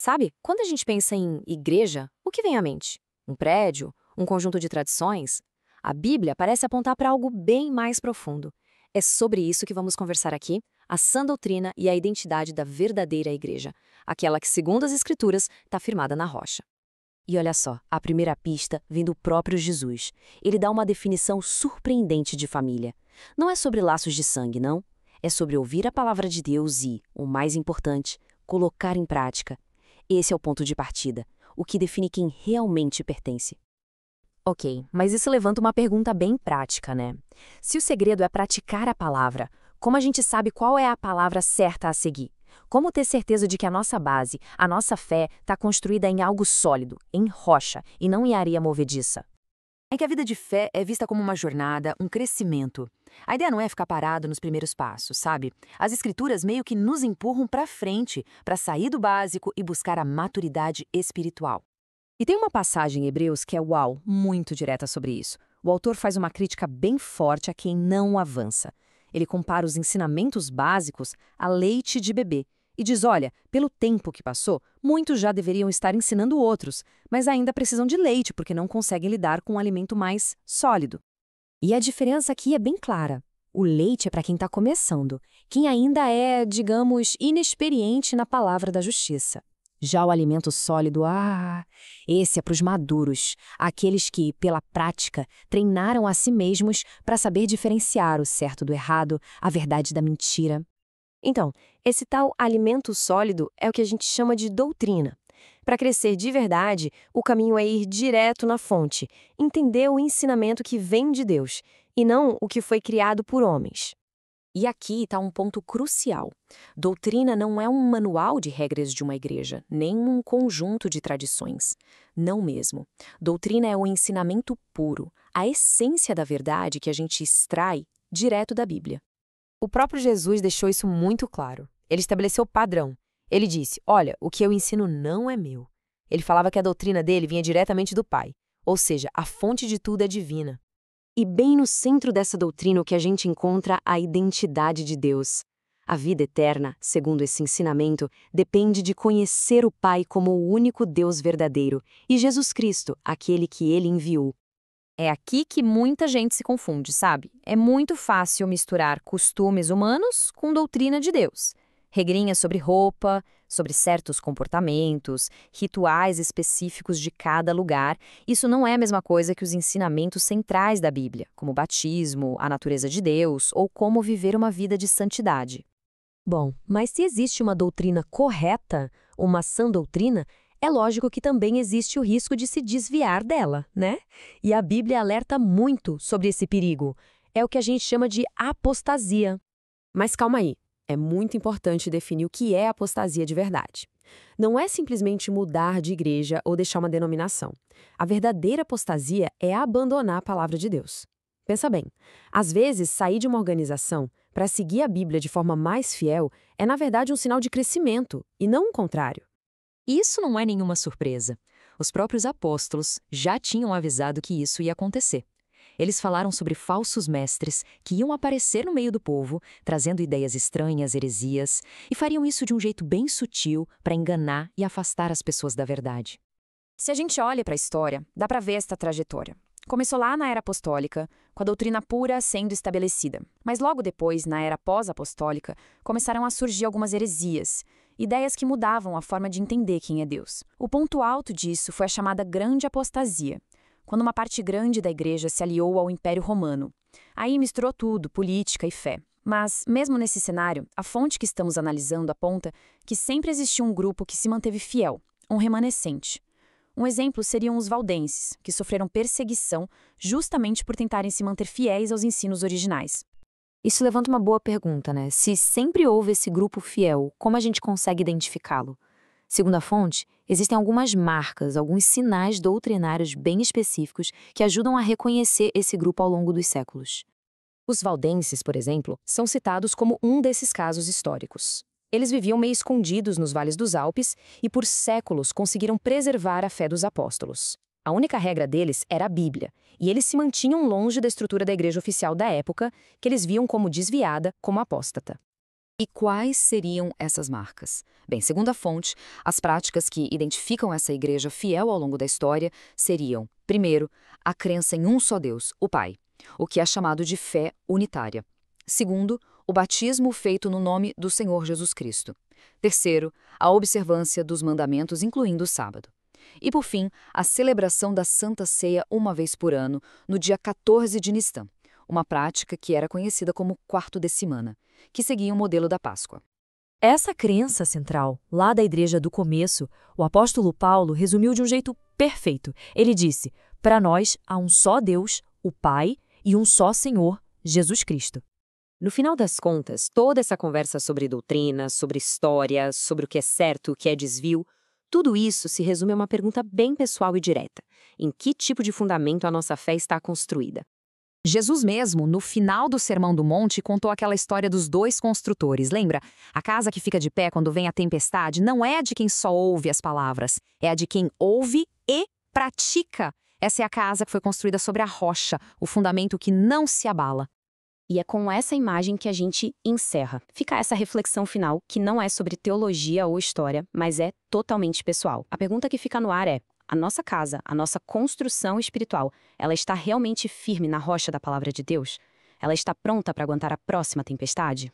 Sabe, quando a gente pensa em igreja, o que vem à mente? Um prédio? Um conjunto de tradições? A Bíblia parece apontar para algo bem mais profundo. É sobre isso que vamos conversar aqui, a sã doutrina e a identidade da verdadeira igreja, aquela que, segundo as Escrituras, está firmada na rocha. E olha só, a primeira pista vem do próprio Jesus. Ele dá uma definição surpreendente de família. Não é sobre laços de sangue, não. É sobre ouvir a palavra de Deus e, o mais importante, colocar em prática. Esse é o ponto de partida, o que define quem realmente pertence. Ok, mas isso levanta uma pergunta bem prática, né? Se o segredo é praticar a palavra, como a gente sabe qual é a palavra certa a seguir? Como ter certeza de que a nossa base, a nossa fé, está construída em algo sólido, em rocha, e não em areia movediça? É que a vida de fé é vista como uma jornada, um crescimento. A ideia não é ficar parado nos primeiros passos, sabe? As escrituras meio que nos empurram para frente, para sair do básico e buscar a maturidade espiritual. E tem uma passagem em Hebreus que é uau, muito direta sobre isso. O autor faz uma crítica bem forte a quem não avança. Ele compara os ensinamentos básicos a leite de bebê e diz, olha, pelo tempo que passou, muitos já deveriam estar ensinando outros, mas ainda precisam de leite porque não conseguem lidar com um alimento mais sólido. E a diferença aqui é bem clara. O leite é para quem está começando, quem ainda é, digamos, inexperiente na palavra da justiça. Já o alimento sólido, esse é para os maduros, aqueles que, pela prática, treinaram a si mesmos para saber diferenciar o certo do errado, a verdade da mentira. Então, esse tal alimento sólido é o que a gente chama de doutrina. Para crescer de verdade, o caminho é ir direto na fonte, entender o ensinamento que vem de Deus, e não o que foi criado por homens. E aqui está um ponto crucial. Doutrina não é um manual de regras de uma igreja, nem um conjunto de tradições. Não mesmo. Doutrina é o ensinamento puro, a essência da verdade que a gente extrai direto da Bíblia. O próprio Jesus deixou isso muito claro. Ele estabeleceu o padrão. Ele disse, olha, o que eu ensino não é meu. Ele falava que a doutrina dele vinha diretamente do Pai, ou seja, a fonte de tudo é divina. E bem no centro dessa doutrina o que a gente encontra a identidade de Deus. A vida eterna, segundo esse ensinamento, depende de conhecer o Pai como o único Deus verdadeiro e Jesus Cristo, aquele que ele enviou. É aqui que muita gente se confunde, sabe? É muito fácil misturar costumes humanos com doutrina de Deus. Regrinhas sobre roupa, sobre certos comportamentos, rituais específicos de cada lugar. Isso não é a mesma coisa que os ensinamentos centrais da Bíblia, como o batismo, a natureza de Deus ou como viver uma vida de santidade. Bom, mas se existe uma doutrina correta, uma sã doutrina, é lógico que também existe o risco de se desviar dela, né? E a Bíblia alerta muito sobre esse perigo. É o que a gente chama de apostasia. Mas calma aí. É muito importante definir o que é apostasia de verdade. Não é simplesmente mudar de igreja ou deixar uma denominação. A verdadeira apostasia é abandonar a palavra de Deus. Pensa bem, às vezes sair de uma organização para seguir a Bíblia de forma mais fiel é na verdade um sinal de crescimento, e não o contrário. E isso não é nenhuma surpresa. Os próprios apóstolos já tinham avisado que isso ia acontecer. Eles falaram sobre falsos mestres que iam aparecer no meio do povo, trazendo ideias estranhas, heresias, e fariam isso de um jeito bem sutil para enganar e afastar as pessoas da verdade. Se a gente olha para a história, dá para ver esta trajetória. Começou lá na era apostólica, com a doutrina pura sendo estabelecida. Mas logo depois, na era pós-apostólica, começaram a surgir algumas heresias, ideias que mudavam a forma de entender quem é Deus. O ponto alto disso foi a chamada Grande Apostasia, quando uma parte grande da igreja se aliou ao Império Romano. Aí misturou tudo, política e fé. Mas, mesmo nesse cenário, a fonte que estamos analisando aponta que sempre existiu um grupo que se manteve fiel, um remanescente. Um exemplo seriam os valdenses, que sofreram perseguição justamente por tentarem se manter fiéis aos ensinos originais. Isso levanta uma boa pergunta, né? Se sempre houve esse grupo fiel, como a gente consegue identificá-lo? Segundo a fonte, existem algumas marcas, alguns sinais doutrinários bem específicos que ajudam a reconhecer esse grupo ao longo dos séculos. Os valdenses, por exemplo, são citados como um desses casos históricos. Eles viviam meio escondidos nos vales dos Alpes e por séculos conseguiram preservar a fé dos apóstolos. A única regra deles era a Bíblia, e eles se mantinham longe da estrutura da igreja oficial da época, que eles viam como desviada, como apóstata. E quais seriam essas marcas? Bem, segundo a fonte, as práticas que identificam essa igreja fiel ao longo da história seriam, primeiro, a crença em um só Deus, o Pai, o que é chamado de fé unitária. Segundo, o batismo feito no nome do Senhor Jesus Cristo. Terceiro, a observância dos mandamentos, incluindo o sábado. E, por fim, a celebração da Santa Ceia uma vez por ano, no dia 14 de Nisan, uma prática que era conhecida como quarto de semana, que seguia o modelo da Páscoa. Essa crença central, lá da igreja do começo, o apóstolo Paulo resumiu de um jeito perfeito. Ele disse: para nós há um só Deus, o Pai, e um só Senhor, Jesus Cristo. No final das contas, toda essa conversa sobre doutrina, sobre história, sobre o que é certo, o que é desvio, tudo isso se resume a uma pergunta bem pessoal e direta: em que tipo de fundamento a nossa fé está construída? Jesus mesmo, no final do Sermão do Monte, contou aquela história dos dois construtores, lembra? A casa que fica de pé quando vem a tempestade não é a de quem só ouve as palavras, é a de quem ouve e pratica. Essa é a casa que foi construída sobre a rocha, o fundamento que não se abala. E é com essa imagem que a gente encerra. Fica essa reflexão final, que não é sobre teologia ou história, mas é totalmente pessoal. A pergunta que fica no ar é: a nossa casa, a nossa construção espiritual, ela está realmente firme na rocha da palavra de Deus? Ela está pronta para aguentar a próxima tempestade?